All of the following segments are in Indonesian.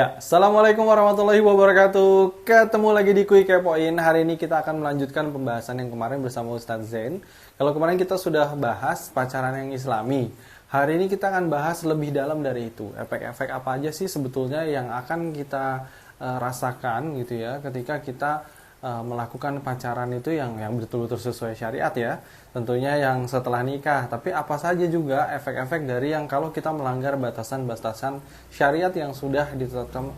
Ya, Assalamualaikum warahmatullahi wabarakatuh. Ketemu lagi di Kui Kepoin. Hari ini kita akan melanjutkan pembahasan yang kemarin bersama Ustadz Zain. Kalau kemarin kita sudah bahas pacaran yang islami, hari ini kita akan bahas lebih dalam dari itu. Efek-efek apa aja sih sebetulnya yang akan kita rasakan gitu ya ketika kita melakukan pacaran itu yang betul-betul sesuai syariat ya. Tentunya yang setelah nikah, tapi apa saja juga efek-efek dari yang kalau kita melanggar batasan-batasan syariat yang sudah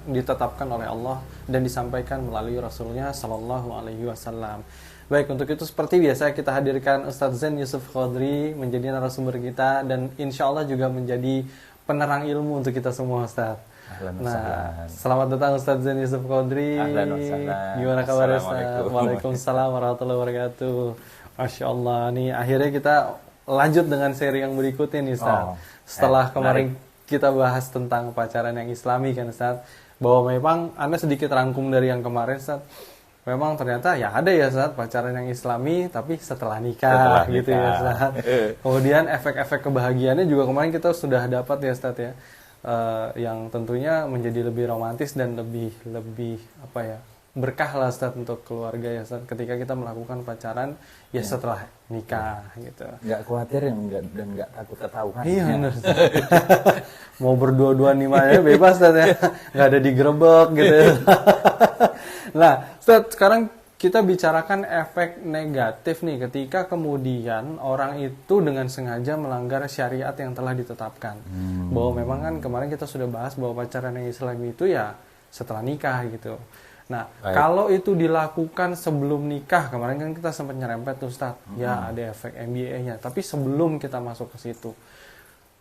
ditetapkan oleh Allah dan disampaikan melalui Rasulnya Shallallahu Alaihi Wasallam. Baik, untuk itu seperti biasa kita hadirkan Ustadz Zain Yusuf Qadri menjadi narasumber kita dan insya Allah juga menjadi penerang ilmu untuk kita semua, Ustadz. Nah, selamat datang Ustadz Zain Yusuf Qadri. Gimana kabar Ustadz? Waalaikumsalam warahmatullahi wabarakatuh. Masya Allah, nih akhirnya kita lanjut dengan seri yang berikutnya nih Ustadz. Setelah kemarin kita bahas tentang pacaran yang islami kan Ustadz, bahwa memang Anda sedikit rangkum dari yang kemarin Ustadz. Memang ternyata ya ada ya Ustadz pacaran yang islami tapi setelah nikah gitu ya Ustadz. Kemudian efek-efek kebahagiaannya juga kemarin kita sudah dapat ya Ustadz ya. Yang tentunya menjadi lebih romantis dan lebih apa ya, berkah lah Ustadz untuk keluarga ya Ustadz ketika kita melakukan pacaran ya setelah nikah gitu. Nggak khawatir dan nggak takut ketahuan. Iya benar. Mau berdua-duaan nih aja bebas Ustadz ya, nggak ada digerebek gitu. Nah Ustadz, sekarang kita bicarakan efek negatif nih ketika kemudian orang itu dengan sengaja melanggar syariat yang telah ditetapkan. Bahwa memang kan kemarin kita sudah bahas bahwa pacaran yang islami itu ya setelah nikah gitu. Nah, kalau itu dilakukan sebelum nikah, kemarin kan kita sempat nyerempet tuh Ustadz, ya ada efek MBA-nya. Tapi sebelum kita masuk ke situ,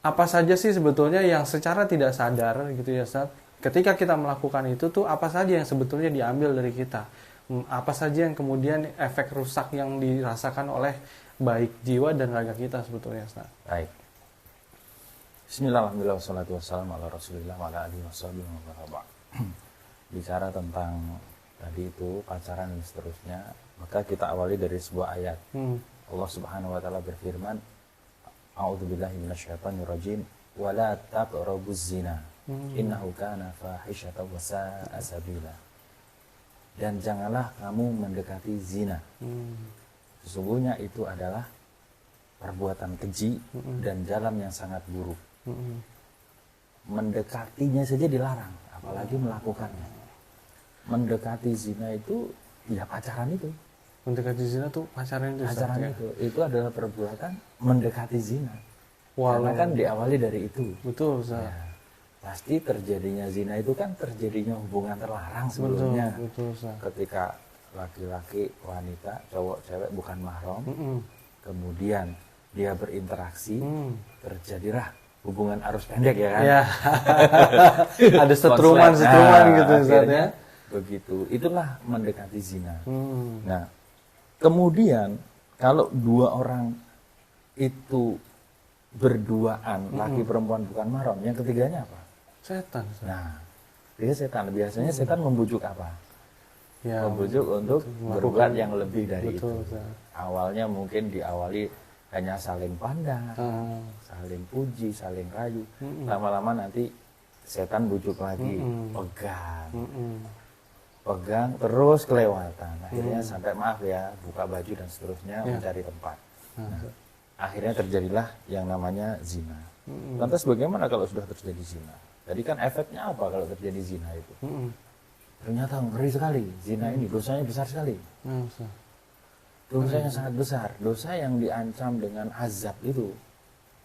apa saja sih sebetulnya yang secara tidak sadar gitu ya Ustadz, ketika kita melakukan itu tuh apa saja yang sebetulnya diambil dari kita? Apa saja yang kemudian efek rusak yang dirasakan oleh baik jiwa dan raga kita sebetulnya Ustaz? Baik. Bismillah, alhamdulillah, wassalatu wassalamu ala rasulillah wa ala alihi washabihi wa man. Bicara tentang tadi itu pacaran dan seterusnya, maka kita awali dari sebuah ayat. Allah Subhanahu wa taala berfirman, A'udzubillahi minasyaitonir rajim, wa la taqrabuz zina. Innahu kana fahishatan wa sa'a sabila. Dan janganlah kamu mendekati zina. Sesungguhnya itu adalah perbuatan keji dan jalan yang sangat buruk. Mendekatinya saja dilarang, apalagi melakukannya. Mendekati zina itu ya pacaran itu. Mendekati zina tuh pacaran itu. Pacaran itu adalah perbuatan mendekati zina. Karena kan diawali dari itu. Betul Ustaz. Ya. Pasti terjadinya zina itu kan terjadinya hubungan terlarang sebelumnya. Betul. Ketika laki-laki, wanita, cowok, cewek bukan mahram, kemudian dia berinteraksi, terjadilah hubungan arus pendek ya kan? Ya. Ada setruman gitu misalnya. Begitu, itulah mendekati zina. Nah, kemudian kalau dua orang itu berduaan, laki perempuan bukan mahram, yang ketiganya apa? Setan. Nah, dia setan. Biasanya setan membujuk apa? Ya, membujuk untuk berbuat yang lebih dari itu. Ustaz. Awalnya mungkin diawali hanya saling pandang, saling puji, saling rayu. Lama-lama nanti setan bujuk lagi, pegang terus kelewatan. Akhirnya sampai maaf ya, buka baju dan seterusnya mencari tempat. Nah, akhirnya terjadilah yang namanya zina. Lantas bagaimana kalau sudah terjadi zina? Jadi kan efeknya apa kalau terjadi zina itu? Ternyata ngeri sekali. Zina ini dosanya besar sekali. Dosanya sangat besar. Dosa yang diancam dengan azab itu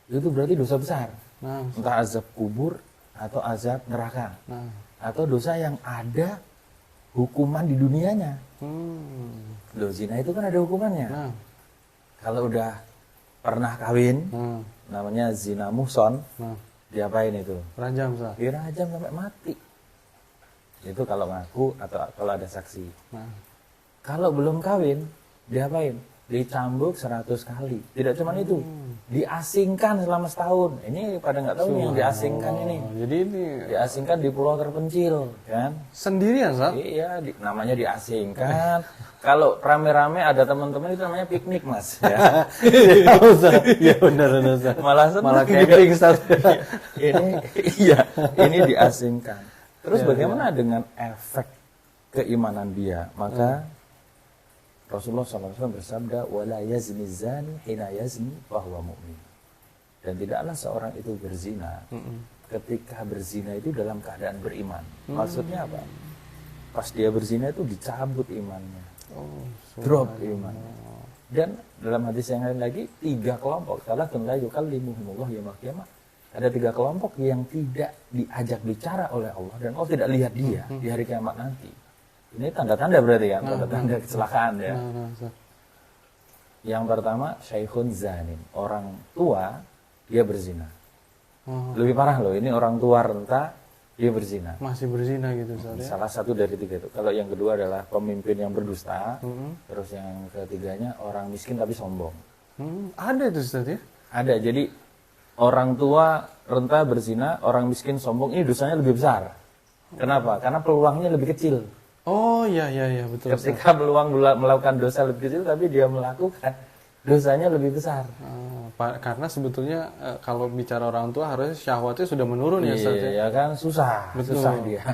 berarti dosa besar. Entah azab kubur atau azab neraka. Atau dosa yang ada hukuman di dunianya. Loh, zina itu kan ada hukumannya. Kalau udah pernah kawin, namanya zina muhson, diapain itu? Rajam, Ustaz. Dirajam sampai mati. Itu kalau ngaku atau kalau ada saksi. Kalau belum kawin, diapain? Dicambuk 100 kali. Tidak cuma itu, diasingkan selama setahun. Ini pada nggak tahu yang diasingkan ini. Jadi ini diasingkan di pulau terpencil, kan? Sendirian, Ustaz? Iya, namanya diasingkan. Kalau rame-rame ada teman-teman itu namanya piknik, Mas. Ya, ya benar, Ustaz. Malah camping, Ustaz. ini diasingkan. Terus Ya, bagaimana dengan efek keimanan dia? Maka Rasulullah SAW bersabda, "Wala yazni zani hina yazni fahuwa mu'min." Dan tidaklah seorang itu berzina ketika berzina itu dalam keadaan beriman. Maksudnya apa? Pas dia berzina itu dicabut imannya, drop imannya. Dan dalam hadis yang lain lagi, 3 kelompok. Salah la yukallimuhumullah yaumil qiyamah. Ada 3 kelompok yang tidak diajak bicara oleh Allah dan Allah tidak lihat dia di hari kiamat nanti. Ini tanda-tanda berarti kan, tanda-tanda kecelakaan ya. Yang pertama, syaikhun zanin, orang tua dia berzina. Lebih parah loh, ini orang tua renta dia berzina. Masih berzina gitu Ustaz ya. Salah satu dari 3 itu. Kalau yang kedua adalah pemimpin yang berdusta. Terus yang ketiganya orang miskin tapi sombong. Ada itu Ustaz ya? Ada, jadi orang tua renta berzina, orang miskin sombong, ini dosanya lebih besar. Kenapa? Karena peluangnya lebih kecil. Oh iya betul. Ketika peluang melakukan dosa lebih kecil, tapi dia melakukan, dosanya lebih besar. Karena sebetulnya kalau bicara orang tua harusnya syahwatnya sudah menurun ya Ustaz ya. Iya kan, susah dia.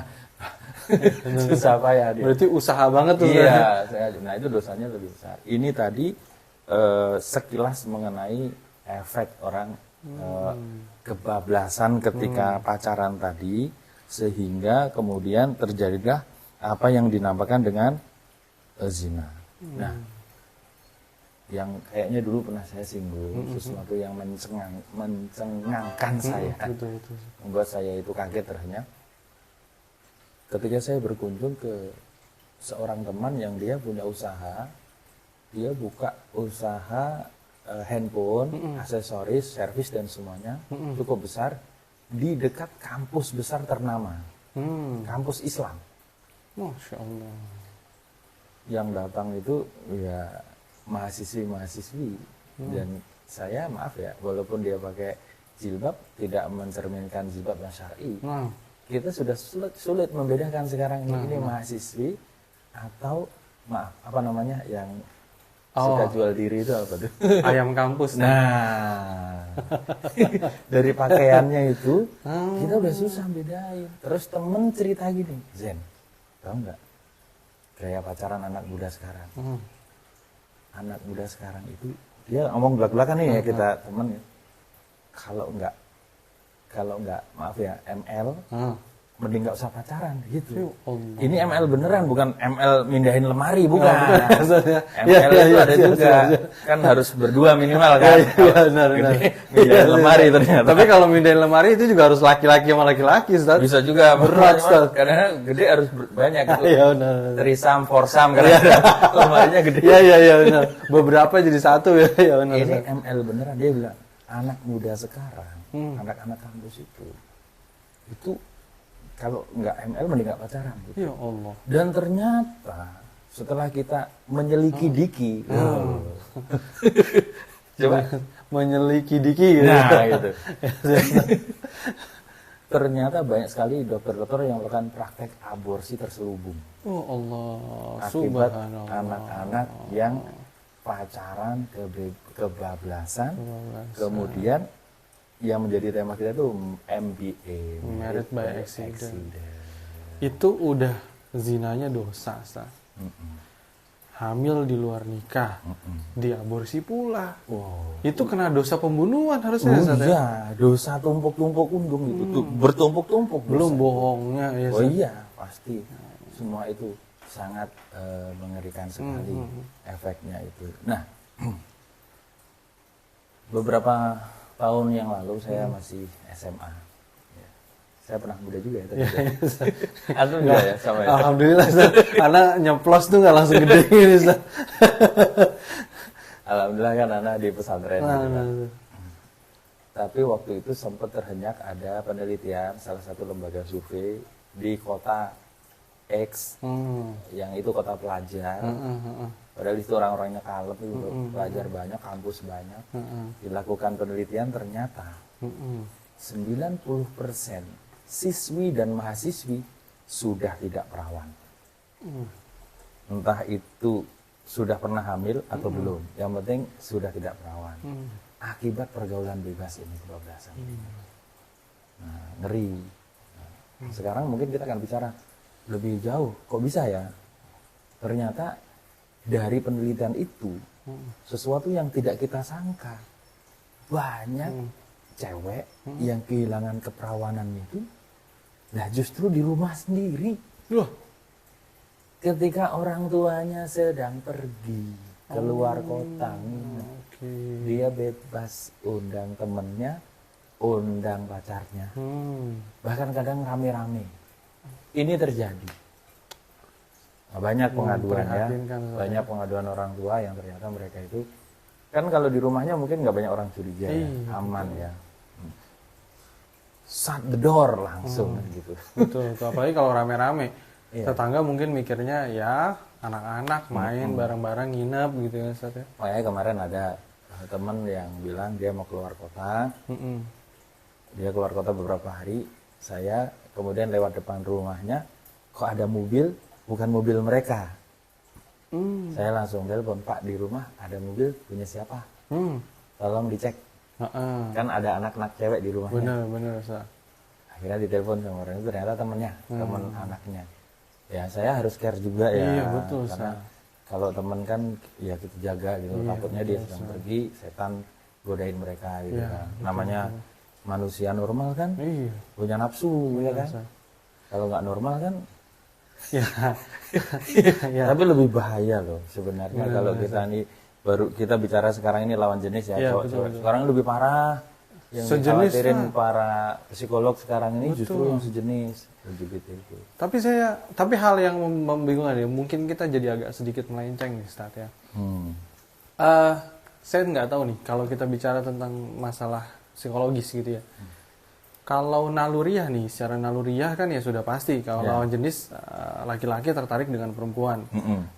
Betul. Susah payah dia. Berarti usaha banget tuh. Iya, nah itu dosanya lebih besar. Ini tadi sekilas mengenai efek orang kebablasan ketika pacaran tadi, sehingga kemudian terjadilah apa yang dinamakan dengan zina. Nah, yang kayaknya dulu pernah saya singgung, sesuatu yang mencengangkan saya, Betul. membuat saya itu kaget ternyata. Ketika saya berkunjung ke seorang teman yang dia punya usaha, dia buka usaha handphone, aksesoris, servis dan semuanya cukup besar di dekat kampus besar ternama, kampus Islam. Masya Allah. Yang datang itu ya mahasiswi dan saya maaf ya, walaupun dia pakai jilbab tidak mencerminkan jilbab yang syar'i. Kita sudah sulit membedakan sekarang ini mahasiswi atau yang suka jual diri itu apa tuh? Ayam kampus. Nah, dari pakaiannya itu kita udah susah bedain. Terus temen cerita gini, Zen, tahu nggak gaya pacaran anak muda sekarang? Anak muda sekarang itu dia ngomong belak-belakan nih ya kita temen. Kalau nggak maaf ya ML. Mending nggak usah pacaran gitu. Ini ML beneran, bukan ML mindahin lemari, bukan. ML itu ada juga, kan harus berdua minimal kan. Benar. Mindahin lemari ternyata. Tapi kalau mindahin lemari itu juga harus laki-laki sama laki-laki, Ustaz. Bisa juga berat, Ustaz. Karena gede harus banyak gitu. Iya benar. Trisam, forsam karena lemarinya gede. Iya benar. Beberapa jadi satu ya. Iya benar. Ini ML beneran, dia bilang anak muda sekarang, anak-anak kampus itu kalau nggak ML mending nggak pacaran gitu. Ya Allah. Dan ternyata setelah kita menyeliki-diki, coba menyeliki-diki gitu. Nah, gitu. Ternyata banyak sekali dokter-dokter yang melakukan praktek aborsi terselubung. Oh Allah. Akibat Subhanallah. anak-anak yang pacaran kebablasan, kemudian yang menjadi tema kita itu MBA, Married by Accident. Itu udah zinanya dosa, Ustaz. Hamil di luar nikah, diaborsi pula. Itu kena dosa pembunuhan harusnya, Ustaz. Iya, dosa tumpuk-tumpuk undung gitu, bertumpuk-tumpuk. Belum bohongnya, ya. Oh iya, pasti. Semua itu sangat mengerikan sekali efeknya itu. Nah, beberapa tahun yang lalu saya masih SMA. Ya. Saya pernah muda juga ya tadi. Alhamdulillah ya sama ya. Alhamdulillah, karena nyeplos tuh nggak langsung gede ini. Alhamdulillah kan anak di pesantren. Tapi waktu itu sempat terhenyak ada penelitian salah satu lembaga survei di kota X, yang itu kota pelajar. Padahal itu orang-orangnya kalem, itu pelajar banyak, kampus banyak. Dilakukan penelitian ternyata 90% siswi dan mahasiswi sudah tidak perawan. Entah itu sudah pernah hamil atau belum, yang penting sudah tidak perawan. Akibat pergaulan bebas ini, kebablasan. Nah, ngeri. Sekarang mungkin kita akan bicara lebih jauh. Kok bisa ya? Ternyata dari penelitian itu, sesuatu yang tidak kita sangka, banyak cewek yang kehilangan keperawanan itu, nah justru di rumah sendiri. Loh, Ketika orang tuanya sedang pergi keluar kota, oke. dia bebas undang temennya, undang pacarnya, bahkan kadang rame-rame. Ini terjadi. Nah, banyak pengaduan ya, Memprihatinkan, banyak pengaduan orang tua yang ternyata mereka itu kan kalau di rumahnya mungkin nggak banyak orang curiga, ya, aman ya. Shut the door langsung gitu. Betul, betul. Apalagi kalau rame-rame. Iya. Tetangga mungkin mikirnya ya anak-anak main bareng-bareng nginep gitu ya Ustaz ya. Makanya kemarin ada teman yang bilang dia mau keluar kota. Dia keluar kota beberapa hari. Saya kemudian lewat depan rumahnya, kok ada mobil, bukan mobil mereka. Saya langsung telepon, Pak di rumah ada mobil punya siapa? Tolong dicek. Kan ada anak-anak cewek di rumahnya. Benar Ustaz. Akhirnya ditelepon sama orang itu, ternyata temennya, teman anaknya. Ya saya harus care juga ya. Iya betul karena Ustaz. kalau teman kan ya kita jaga gitu. Iya, Takutnya dia betul, sedang Ustaz. pergi, setan godain mereka gitu Iya, kan. betul, Namanya manusia normal kan Iya. punya nafsu ya kan. Ustaz. Kalau nggak normal kan. Ya. Ya. Tapi lebih bahaya loh sebenarnya Benar, kalau benar, kita ini baru kita bicara sekarang ini lawan jenis ya, Iya, cowok. betul, betul. Sekarang lebih parah. Yang Sejenis, dikhawatirin Pak. para psikolog sekarang ini justru Betul. yang sejenis LGBT itu. Tapi hal yang membingungkan ya, mungkin kita jadi agak sedikit melenceng nih Ustaz ya. Saya nggak tahu nih kalau kita bicara tentang masalah psikologis gitu ya. Kalau naluriah nih, secara naluriah kan ya sudah pasti kalau lawan jenis laki-laki tertarik dengan perempuan,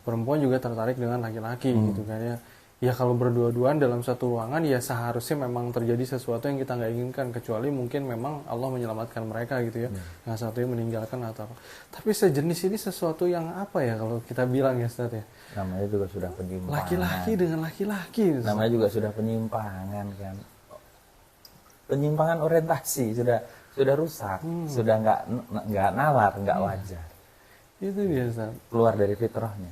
perempuan juga tertarik dengan laki-laki gitu kan ya. Ya kalau berdua-duaan dalam satu ruangan ya seharusnya memang terjadi sesuatu yang kita nggak inginkan, kecuali mungkin memang Allah menyelamatkan mereka gitu ya, yang satunya meninggalkan atau apa. Tapi sejenis ini sesuatu yang apa ya kalau kita bilang ya Ustaz ya, Namanya juga sudah penyimpangan. laki-laki dengan laki-laki Ustaz. Namanya juga sudah penyimpangan kan. Penyimpangan orientasi sudah rusak, sudah nggak nalar, nggak wajar. Itu dia Ustaz. Keluar dari fitrahnya.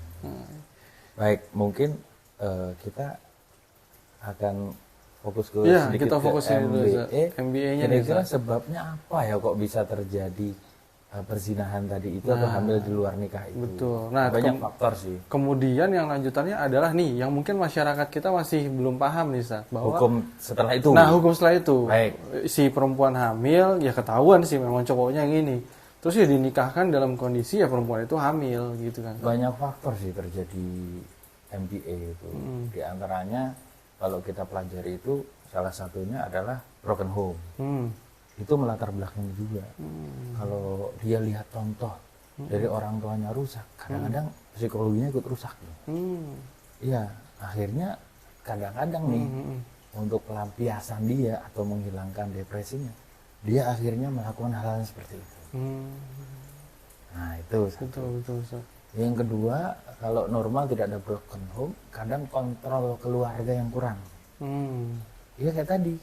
Baik, mungkin kita akan fokus ke Ya, sedikit kita ke fokusin dulu, Ustaz. MBA. MBA-nya nih, Kira-kira Ustaz. sebabnya apa ya kok bisa terjadi perzinahan tadi itu atau hamil di luar nikah itu? Betul. Nah, banyak faktor sih. Kemudian yang lanjutannya adalah nih, yang mungkin masyarakat kita masih belum paham nih Ustaz, bahwa Hukum setelah itu. Nah, hukum setelah itu, Baik. si perempuan hamil, ya ketahuan sih memang cowoknya yang ini. Terus ya dinikahkan dalam kondisi ya perempuan itu hamil gitu kan. Banyak faktor sih terjadi MBA itu. Di antaranya kalau kita pelajari itu salah satunya adalah broken home. Itu melatar belakang juga. Kalau dia lihat contoh dari orang tuanya rusak, kadang-kadang psikologinya ikut rusak. Iya, akhirnya kadang-kadang nih untuk pelampiasan dia atau menghilangkan depresinya, dia akhirnya melakukan hal-hal seperti itu. Nah itu satu. Betul Ustaz. Yang kedua, kalau normal tidak ada broken home, kadang kontrol keluarga yang kurang. Iya kayak tadi,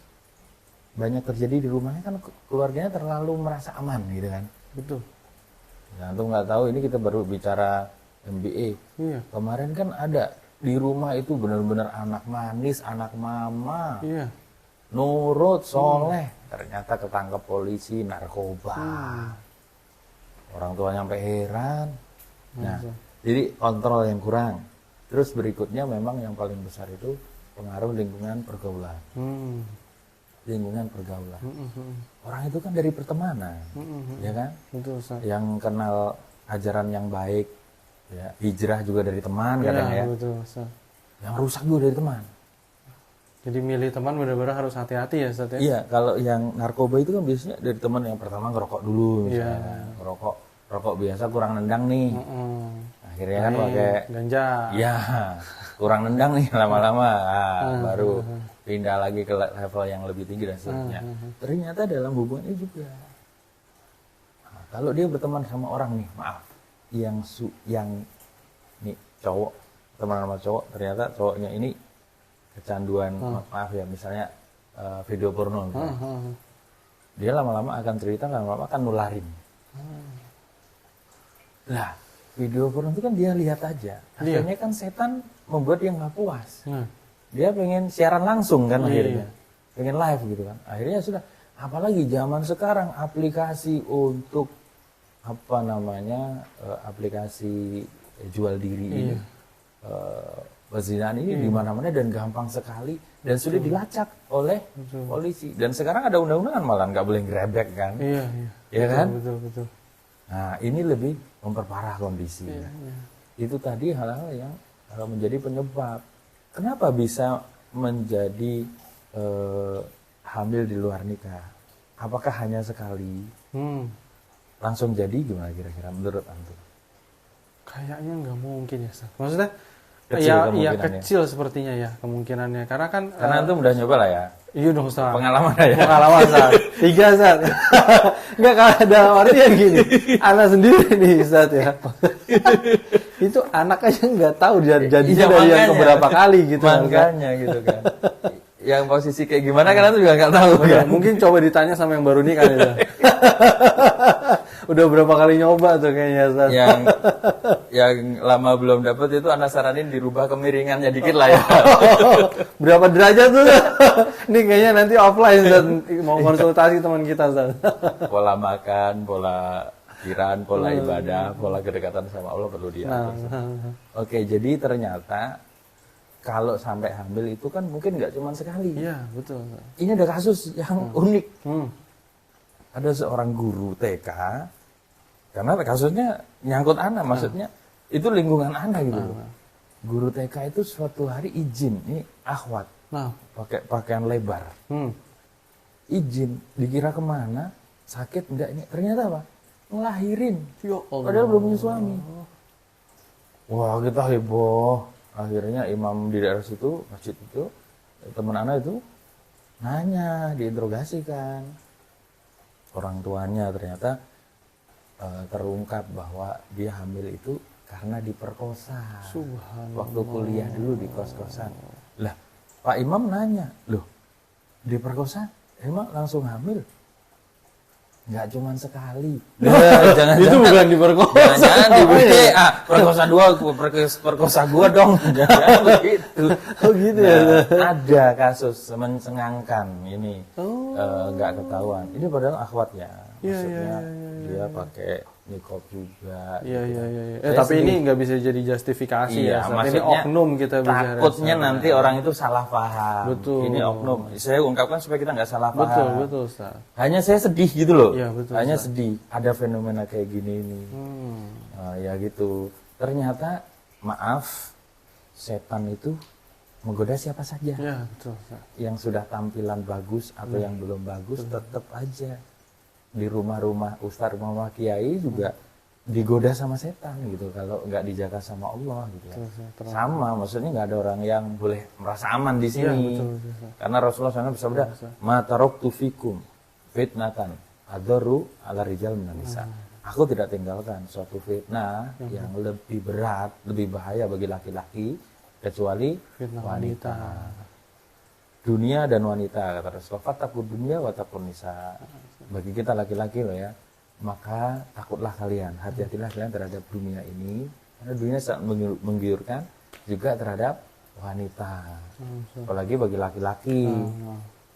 banyak terjadi di rumahnya kan keluarganya terlalu merasa aman gitu kan. Betul. Nah, antum nggak tahu, ini kita baru bicara MBA. Iya. Kemarin kan ada di rumah itu benar-benar anak manis, anak mama, Iya. nurut, soleh. Ternyata ketangkep polisi, narkoba. Orang tuanya sampai heran. Nah, jadi kontrol yang kurang. Terus berikutnya memang yang paling besar itu pengaruh lingkungan pergaulan. Lingkungan pergaulan. Orang itu kan dari pertemanan, ya kan? Betul Ustaz. Yang kenal ajaran yang baik, ya hijrah juga dari teman Iya, kadang ya. betul Ustaz. Yang rusak juga dari teman. Jadi milih teman benar-benar harus hati-hati ya Ustaz ya. Iya, kalau yang narkoba itu kan biasanya dari teman yang pertama ngerokok dulu misalnya. Rokok biasa kurang nendang nih. Akhirnya kan pakai ganja. Iya, kurang nendang nih lama-lama. Baru pindah lagi ke level yang lebih tinggi dan seterusnya. Ternyata dalam hubungan itu juga. Nah, kalau dia berteman sama orang nih, maaf, yang nih cowok, teman sama cowok, ternyata cowoknya ini kecanduan, maaf ya, misalnya video porno. Dia lama-lama akan cerita, lama-lama akan nularin. Lah, video porno itu kan dia lihat aja. Akhirnya kan setan membuat dia nggak puas. Dia pengen siaran langsung kan akhirnya. Pengen live gitu kan. Akhirnya sudah, apalagi zaman sekarang aplikasi untuk apa namanya aplikasi jual diri ini, perzinahan ini di mana-mana dan gampang sekali dan sudah dilacak oleh polisi. Dan sekarang ada undang-undangan malah nggak boleh grebek kan? Iya kan? Betul. Nah ini lebih memperparah kondisi. Itu tadi hal-hal yang menjadi penyebab. Kenapa bisa menjadi hamil di luar nikah? Apakah hanya sekali? Langsung jadi gimana kira-kira menurut antum? Kayaknya nggak mungkin ya, Ustaz. Maksudnya Kecil kecil sepertinya ya kemungkinannya. Karena antum udah nyoba lah ya. Iya dong, Ustaz. Pengalaman ya. Pengalaman, Ustaz. 3, Ustaz. Enggak, kalau dalam artian gini. Anak sendiri nih, Ustaz ya. Itu anak aja nggak tahu jadinya dari yang keberapa kali gitu. Makanya gitu kan. Yang posisi kayak gimana kan antum juga nggak tahu kan. Mungkin coba ditanya sama yang baru nikah ya. Udah berapa kali nyoba tuh kayaknya, Ustaz. Yang lama belum dapat itu anak saranin dirubah kemiringannya dikit lah ya. Berapa derajat tuh? Ini kayaknya nanti offline, Ustaz. Mau konsultasi teman kita, Ustaz. Pola makan, pola pikiran, pola ibadah, pola kedekatan sama Allah perlu diatur. Oke, jadi ternyata kalau sampai hamil itu kan mungkin nggak cuma sekali. Iya, betul. Ini ada kasus yang unik. Ada seorang guru TK, karena kasusnya nyangkut anak, maksudnya itu lingkungan anak gitu loh. Guru TK itu suatu hari izin, ini akhwat, pakai pakaian lebar, izin, dikira kemana, sakit enggak ini, ternyata apa? Ngelahirin, padahal belum punya suami. Wah, kita heboh. Akhirnya imam di daerah situ, masjid itu, teman anak itu nanya, diinterogasikan. Orang tuanya ternyata terungkap bahwa dia hamil itu karena diperkosa. Waktu kuliah dulu di kos-kosan. Lah, Pak Imam nanya, loh, diperkosa emang langsung hamil? Nggak cuma sekali. Jangan itu bukan diperkosa. Jangan perkosa perkosa gua dong. Jangan begitu. Oh gitu ya. Ada kasus mencengangkan ini. Nggak ketahuan. Ini padahal akhwat ya. Maksudnya dia pakai niqab juga. Iya. Tapi ini nggak bisa jadi justifikasi ya. Ini oknum kita bicara. Takutnya nanti orang itu salah paham. Betul. Ini oknum. Saya ungkapkan supaya kita nggak salah paham. Betul, Ustaz. Hanya saya sedih gitu loh. Iya, betul. Hanya Ustaz. sedih. Ada fenomena kayak gini ini. Ya gitu. Ternyata maaf, setan itu menggoda siapa saja. Iya, betul, Ustaz. Yang sudah tampilan bagus atau yang belum bagus tetap aja. Di rumah-rumah ustaz, rumah kiai juga digoda sama setan gitu kalau nggak dijaga sama Allah gitu ya. Sama, maksudnya nggak ada orang yang boleh merasa aman di sini. Karena Rasulullah SAW bersabda, "Ma taraktu fikum fitnatan adarru ala rijal minan nisa." Aku tidak tinggalkan suatu fitnah yang lebih berat, lebih bahaya bagi laki-laki kecuali wanita. Dunia dan wanita, kata Rasulullah, "Fattaqud dunya wa taqun nisa." Bagi kita laki-laki loh ya, maka takutlah kalian, hati-hatilah kalian terhadap dunia ini, karena dunia sangat menggiurkan, juga terhadap wanita. Apalagi bagi laki-laki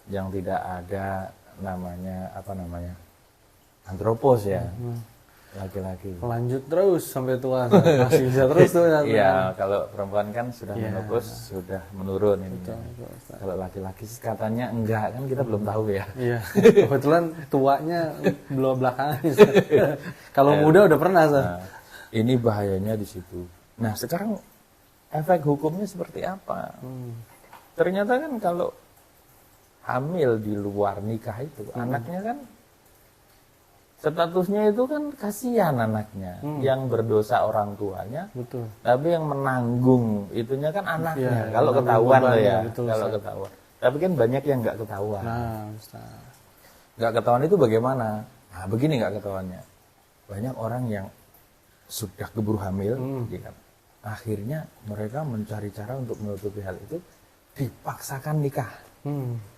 yang tidak ada antropos ya, laki-laki. Lanjut terus sampai tua, masih bisa terus tuh. Iya, kalau perempuan kan sudah menopause, sudah menurun ini. Kalau laki-laki katanya enggak, kan kita belum tahu ya. Iya, kebetulan tuanya belum belakangan. Kalau muda udah pernah. Ini bahayanya di situ. Nah, sekarang efek hukumnya seperti apa? Ternyata kan kalau hamil di luar nikah itu, anaknya kan statusnya itu kan kasihan anaknya, yang berdosa orang tuanya, betul. Tapi yang menanggung itunya kan anaknya. Kalau ketahuan loh ya, kalau ketahuan. Tapi kan banyak yang nggak ketahuan. Nggak ketahuan itu bagaimana? Nah, begini nggak ketahuannya. Banyak orang yang sudah keburu hamil, akhirnya mereka mencari cara untuk menutupi hal itu, dipaksakan nikah.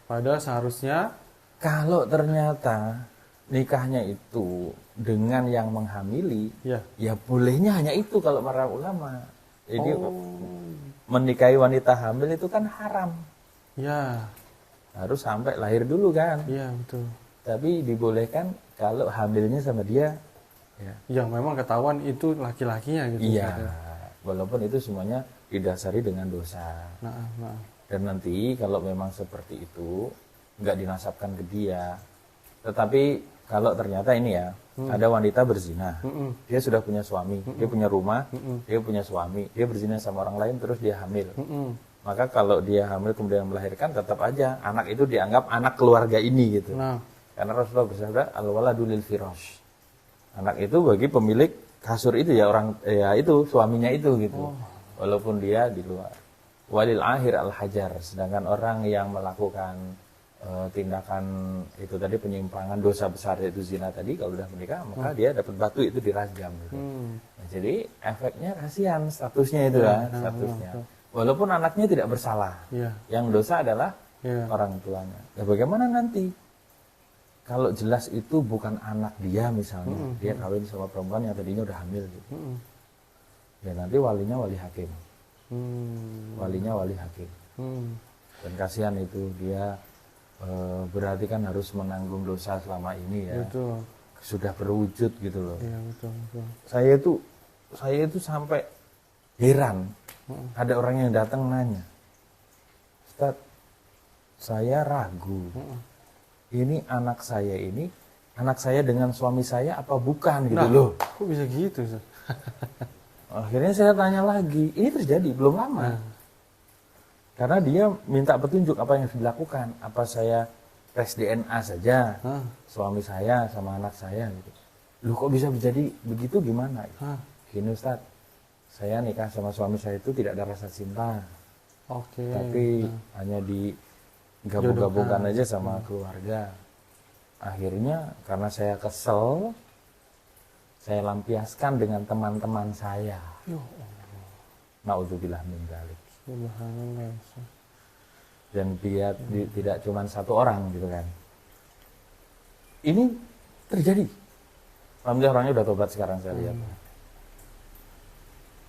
Padahal seharusnya kalau ternyata nikahnya itu dengan yang menghamili, Ya. ya bolehnya hanya itu kalau para ulama. Jadi Oh. menikahi wanita hamil itu kan haram. Ya. Harus sampai lahir dulu kan. Iya, betul. Tapi dibolehkan kalau hamilnya sama dia. Ya. Yang memang ketahuan itu laki-lakinya gitu. Iya. Ustaz, ya. Walaupun itu semuanya didasari dengan dosa. Nah. Dan nanti kalau memang seperti itu nggak dinasabkan ke dia. Tetapi kalau ternyata ini ya, ada wanita berzina. Dia sudah punya suami, dia punya rumah, dia punya suami, dia berzina sama orang lain terus dia hamil. Maka kalau dia hamil kemudian melahirkan, tetap aja anak itu dianggap anak keluarga ini gitu. Nah. Karena Rasulullah bersabda, al-waladu lil firash. Anak itu bagi pemilik kasur itu ya, orang ya itu suaminya itu gitu. Walaupun dia di luar. Walil akhir al-hajar. Sedangkan orang yang melakukan tindakan itu tadi, penyimpangan dosa besar yaitu zina tadi, kalau sudah menikah maka dia dapat batu itu dirajam gitu. Nah, jadi efeknya kasihan statusnya itu ya, statusnya. Walaupun anaknya tidak bersalah. Iya. Yang dosa adalah Iya. orang tuanya. Ya bagaimana nanti? Kalau jelas itu bukan anak dia misalnya, dia kawin sama perempuan yang tadinya udah hamil gitu. Ya nanti walinya wali hakim. Walinya wali hakim. Dan kasihan itu dia berarti kan harus menanggung dosa selama ini ya. Betul. Sudah berwujud gitu loh. Iya, betul. Saya itu sampai heran. Ada orang yang datang nanya, Ustaz, saya ragu. Ini anak saya dengan suami saya apa bukan gitu loh. Kok bisa gitu, Ustaz? Akhirnya saya tanya lagi, ini terjadi belum lama. Karena dia minta petunjuk apa yang harus dilakukan. Apa saya tes DNA saja, suami saya sama anak saya gitu. Loh kok bisa menjadi begitu gimana? Gini Ustaz, saya nikah sama suami saya itu tidak ada rasa cinta. Oke. Tapi hanya digabung-gabungkan aja sama keluarga. Akhirnya karena saya kesel, saya lampiaskan dengan teman-teman saya. Na'udzubillah min dzalik. Subhanallah, Ustaz. Dan dia tidak cuma satu orang gitu kan. Ini terjadi. Alhamdulillah orangnya udah tobat sekarang saya lihat.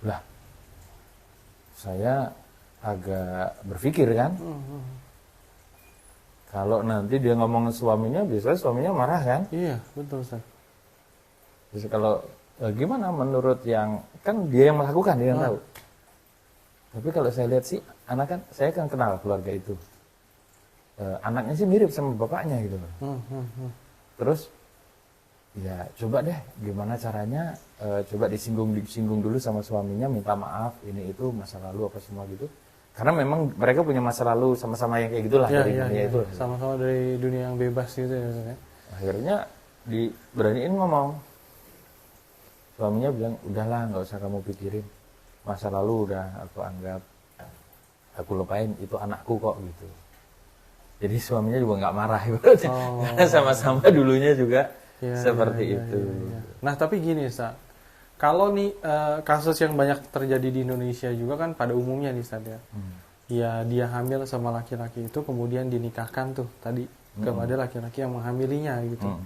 Lah, saya agak berpikir kan. Kalau nanti dia ngomong suaminya, biasanya suaminya marah kan. Iya, betul Ustaz. Terus kalau gimana menurut yang, kan dia yang melakukan, dia yang tahu. Tapi kalau saya lihat sih, saya kan kenal keluarga itu. Anaknya sih mirip sama bapaknya gitu. Terus, ya coba deh gimana caranya, coba disinggung dulu sama suaminya, minta maaf, ini itu masa lalu apa semua gitu. Karena memang mereka punya masa lalu sama-sama yang kayak gitulah dari dunia itu. Sama-sama dari dunia yang bebas gitu ya Ustaz. Akhirnya diberaniin ngomong. Suaminya bilang, udahlah nggak usah kamu pikirin. Masa lalu udah aku anggap, aku lupain, itu anakku kok gitu. Jadi suaminya juga nggak marah. Karena sama-sama dulunya juga seperti itu. Nah tapi gini Ustaz, kalau nih kasus yang banyak terjadi di Indonesia juga kan pada umumnya nih Ustaz ya. Ya dia hamil sama laki-laki itu kemudian dinikahkan tuh tadi kepada laki-laki yang menghamilinya gitu.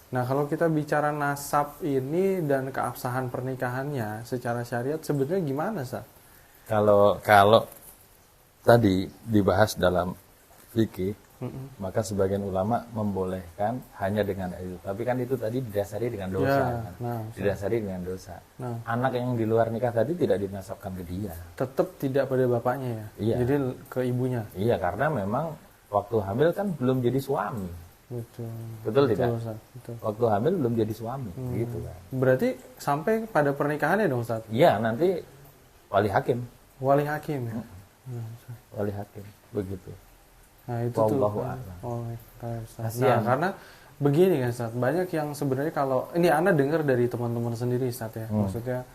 Nah kalau kita bicara nasab ini dan keabsahan pernikahannya secara syariat sebenarnya gimana Ustaz? Kalau tadi dibahas dalam fikih, maka sebagian ulama membolehkan hanya dengan itu. Tapi kan itu tadi didasari dengan dosa. Didasari dengan dosa. Anak yang di luar nikah tadi tidak dinasabkan ke dia. Tetap tidak pada bapaknya ya? Iya. Jadi ke ibunya? Iya, karena memang waktu hamil kan belum jadi suami. Betul tidak? Ustaz, betul. Waktu hamil belum jadi suami, gitu kan. Berarti sampai pada pernikahannya dong Ustaz? Iya, nanti wali hakim. Wali hakim ya? Wali hakim, begitu. Nah itu Wallahu tuh. a'lam. Nah karena begini kan Ustaz, banyak yang sebenarnya kalau ini Anda dengar dari teman-teman sendiri Ustaz ya, maksudnya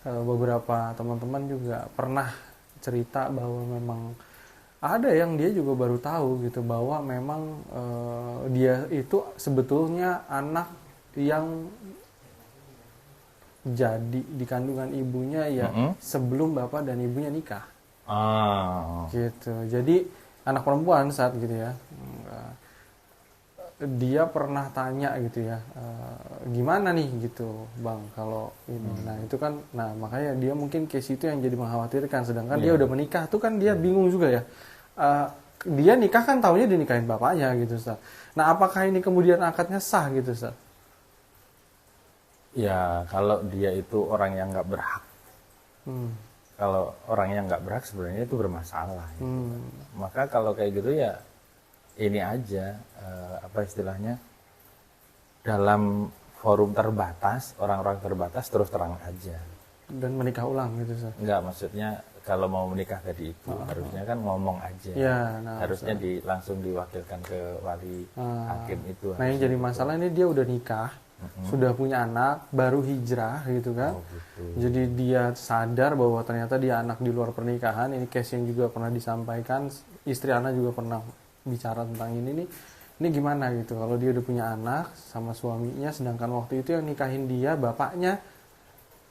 beberapa teman-teman juga pernah cerita bahwa memang ada yang dia juga baru tahu gitu bahwa memang dia itu sebetulnya anak yang jadi di kandungan ibunya ya sebelum bapak dan ibunya nikah. Gitu. Jadi anak perempuan saat gitu ya. dia pernah tanya gitu ya, gimana nih gitu bang kalau ini. Nah itu kan, nah makanya dia mungkin case itu yang jadi mengkhawatirkan, sedangkan dia udah menikah tuh kan dia bingung juga ya. Dia nikah kan taunya dinikahin bapaknya gitu Ustaz. Nah apakah ini kemudian akadnya sah gitu Ustaz? Ya kalau dia itu orang yang nggak berhak. Kalau orang yang nggak berhak sebenarnya itu bermasalah. Gitu. Maka kalau kayak gitu ya ini aja, apa istilahnya, dalam forum terbatas, orang-orang terbatas terus terang aja. Dan menikah ulang gitu Ustaz? Enggak, maksudnya kalau mau menikah tadi itu harusnya kan ngomong aja. Ya, nah, harusnya langsung diwakilkan ke wali hakim itu. Nah yang jadi masalah ini dia udah nikah, sudah punya anak, baru hijrah gitu kan. Gitu. Jadi dia sadar bahwa ternyata dia anak di luar pernikahan. Ini case yang juga pernah disampaikan, istri Ana juga pernah bicara tentang ini nih. Ini gimana gitu kalau dia udah punya anak sama suaminya, sedangkan waktu itu yang nikahin dia bapaknya,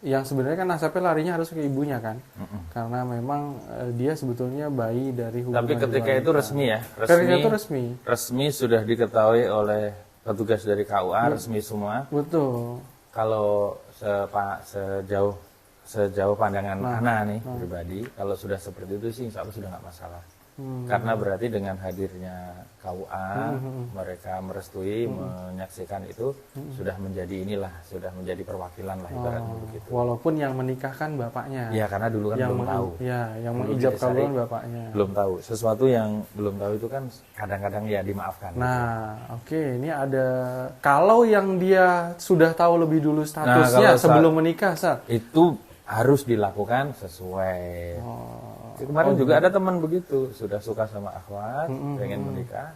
yang sebenarnya kan nasabnya larinya harus ke ibunya kan, karena memang dia sebetulnya bayi dari hubungan. Tapi ketika itu resmi ya, ketika itu resmi sudah diketahui oleh petugas dari KUA, resmi semua. Betul. Kalau sejauh pandangan Ana nih pribadi, kalau sudah seperti itu sih insya Allah sudah nggak masalah. Karena berarti dengan hadirnya KUA, mereka merestui, menyaksikan itu, sudah menjadi perwakilan lah ibaratnya begitu. Walaupun yang menikahkan bapaknya. Ya karena dulu kan belum tahu. Ya, yang mengijab kabul bapaknya. Belum tahu. Sesuatu yang belum tahu itu kan kadang-kadang ya dimaafkan. Nah, oke, ini ada, kalau yang dia sudah tahu lebih dulu statusnya sebelum menikah, Sat, itu harus dilakukan sesuai. Kemarin juga ada teman begitu, sudah suka sama akhwat, pengen menikah.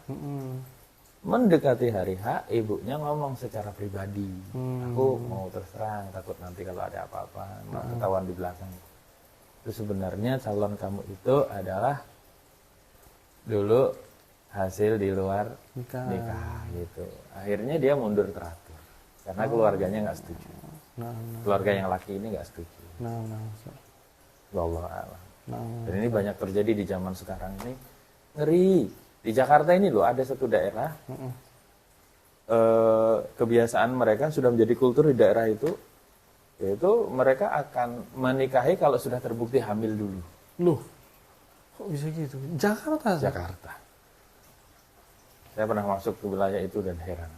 Mendekati hari H, ibunya ngomong secara pribadi, aku mau terus terang, takut nanti kalau ada apa-apa, ketahuan di belakang. Itu sebenarnya calon kamu itu adalah dulu hasil di luar nikah gitu. Akhirnya dia mundur teratur, karena keluarganya nggak setuju. Keluarga yang laki ini nggak setuju. Wallahu a'lam. Dan ini banyak terjadi di zaman sekarang ini, ngeri. Di Jakarta ini loh ada satu daerah, kebiasaan mereka sudah menjadi kultur di daerah itu, yaitu mereka akan menikahi kalau sudah terbukti hamil dulu. Loh, kok bisa gitu? Jakarta? Jakarta. Saya pernah masuk ke wilayah itu dan heran.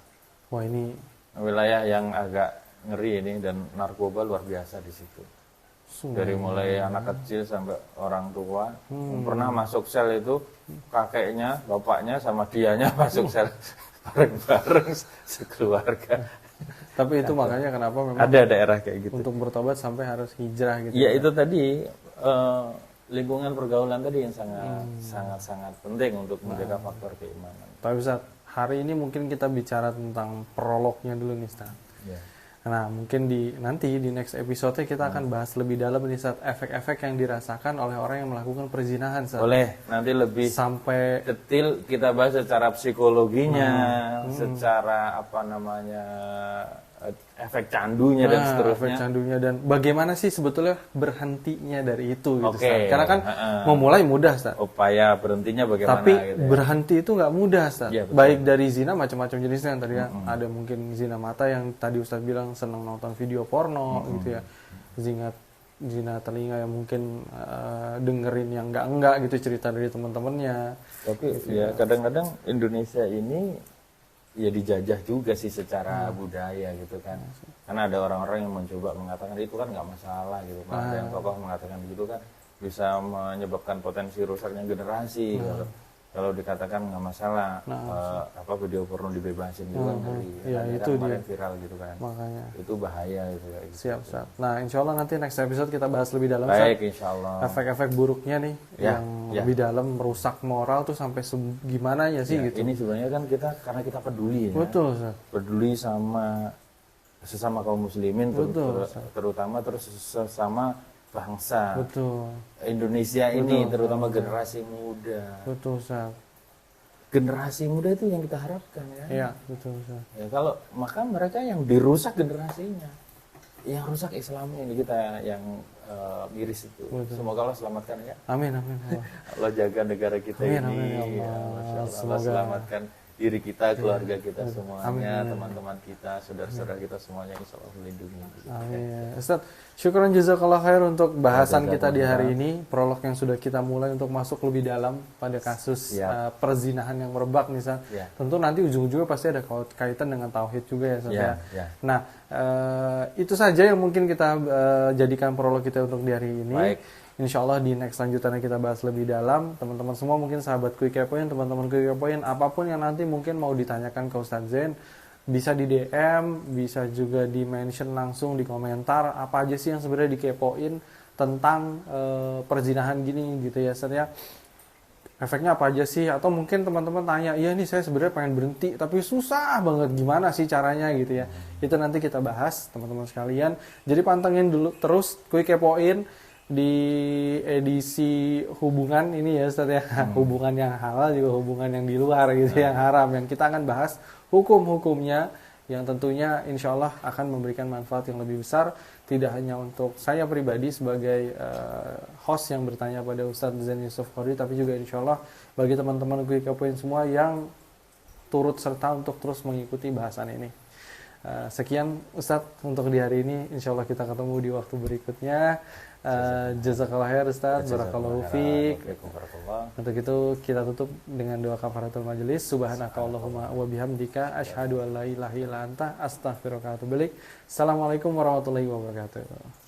Wah ini wilayah yang agak ngeri ini, dan narkoba luar biasa di situ. Dari mulai anak kecil sampai orang tua. Pernah masuk sel itu kakeknya, bapaknya sama dianya masuk sel bareng-bareng sekeluarga. Tapi itu makanya kenapa memang ada daerah kayak gitu. Untuk bertobat sampai harus hijrah gitu. Ya itu tadi lingkungan pergaulan tadi yang sangat penting untuk menjaga faktor keimanan. Tapi Ustaz, hari ini mungkin kita bicara tentang prolognya dulu nih Ustaz. Ya. Nah mungkin nanti di next episode kita akan bahas lebih dalam nih Ustaz, efek-efek yang dirasakan oleh orang yang melakukan perzinahan Ustaz. Boleh, nanti lebih sampai detail kita bahas secara psikologinya, secara efek candunya dan seterusnya. Efek candunya dan bagaimana sih sebetulnya berhentinya dari itu gitu Ustaz. Karena kan memulai mudah Ustaz. Upaya berhentinya bagaimana tapi gitu ya. Berhenti itu nggak mudah Ustaz. Ya, baik dari zina, macam-macam jenisnya yang tadi ya. Ada mungkin zina mata yang tadi Ustaz bilang senang nonton video porno gitu ya. Zina telinga yang mungkin dengerin yang enggak gitu cerita dari teman-temannya. Tapi gitu ya kadang-kadang Indonesia ini ya dijajah juga sih secara budaya gitu kan. Karena ada orang-orang yang mencoba mengatakan itu kan nggak masalah gitu. Ada yang tokoh mengatakan gitu kan bisa menyebabkan potensi rusaknya generasi. Kalau dikatakan nggak masalah, video porno dibebasin gitu kan dari itu kemarin viral gitu kan. Makanya itu bahaya gitu. Siap. Nah insya Allah nanti next episode kita bahas lebih dalam. Baik, insya Allah. Efek-efek buruknya nih yang lebih dalam, merusak moral tuh sampai gimana ya sih gitu. Ini sebenarnya kan karena kita peduli ya. Betul Ustaz. Peduli sama sesama kaum muslimin, terutama sesama bangsa. Betul. Indonesia ini terutama generasi muda. Betul Ustaz. Generasi muda itu yang kita harapkan ya. Iya, betul Ustaz. Ya, maka mereka yang dirusak generasinya. Yang rusak Islam ini kita yang miris itu. Betul. Semoga Allah selamatkan ya. Amin. Allah jaga negara kita amin, ini. Amin, ya, Masya Allah. Allah selamatkan diri kita, keluarga kita Amin. semuanya, teman-teman kita, saudara-saudara kita semuanya insya Allah melindungi. Amin. Ustaz, syukuran jazakallah khair untuk bahasan Ya, kita di hari jazakallah. ini. Prolog yang sudah kita mulai untuk masuk lebih dalam pada kasus Ya. perzinahan yang merebak nih, Ustaz. Ya. Tentu nanti ujung-ujungnya pasti ada kaitan dengan tauhid juga ya, Ustaz. Ya, Ya. ya. Nah, itu saja yang mungkin kita jadikan prolog kita untuk di hari ini. Baik. Insya Allah di next lanjutannya kita bahas lebih dalam. Teman-teman semua mungkin sahabat Quick Point, teman-teman Quick Point, apapun yang nanti mungkin mau ditanyakan ke Ustadz Zain, bisa di DM, bisa juga di mention langsung di komentar, apa aja sih yang sebenarnya dikepoin tentang perzinahan gini gitu ya Ustadz ya. Efeknya apa aja sih? Atau mungkin teman-teman tanya, iya nih saya sebenarnya pengen berhenti, tapi susah banget, gimana sih caranya gitu ya. Itu nanti kita bahas teman-teman sekalian. Jadi pantengin dulu terus Quick Point di edisi hubungan ini ya Ustaz ya. Hubungan yang halal juga hubungan yang di luar gitu, yang haram. Yang kita akan bahas hukum-hukumnya yang tentunya insya Allah akan memberikan manfaat yang lebih besar, tidak hanya untuk saya pribadi sebagai host yang bertanya pada Ustadz Zain Yusuf Khori, tapi juga insya Allah bagi teman-teman Quick Point semua yang turut serta untuk terus mengikuti bahasan ini. Sekian Ustadz untuk di hari ini, insya Allah kita ketemu di waktu berikutnya. Jazakallah khair Ustadz, barakallahu fiik. Untuk itu kita tutup dengan doa kafaratul majelis. Subhanakallahumma wa bihamdika asyhadu an la ilaha illa anta astaghfiruka wa atubu ilaik. Assalamualaikum warahmatullahi wabarakatuh.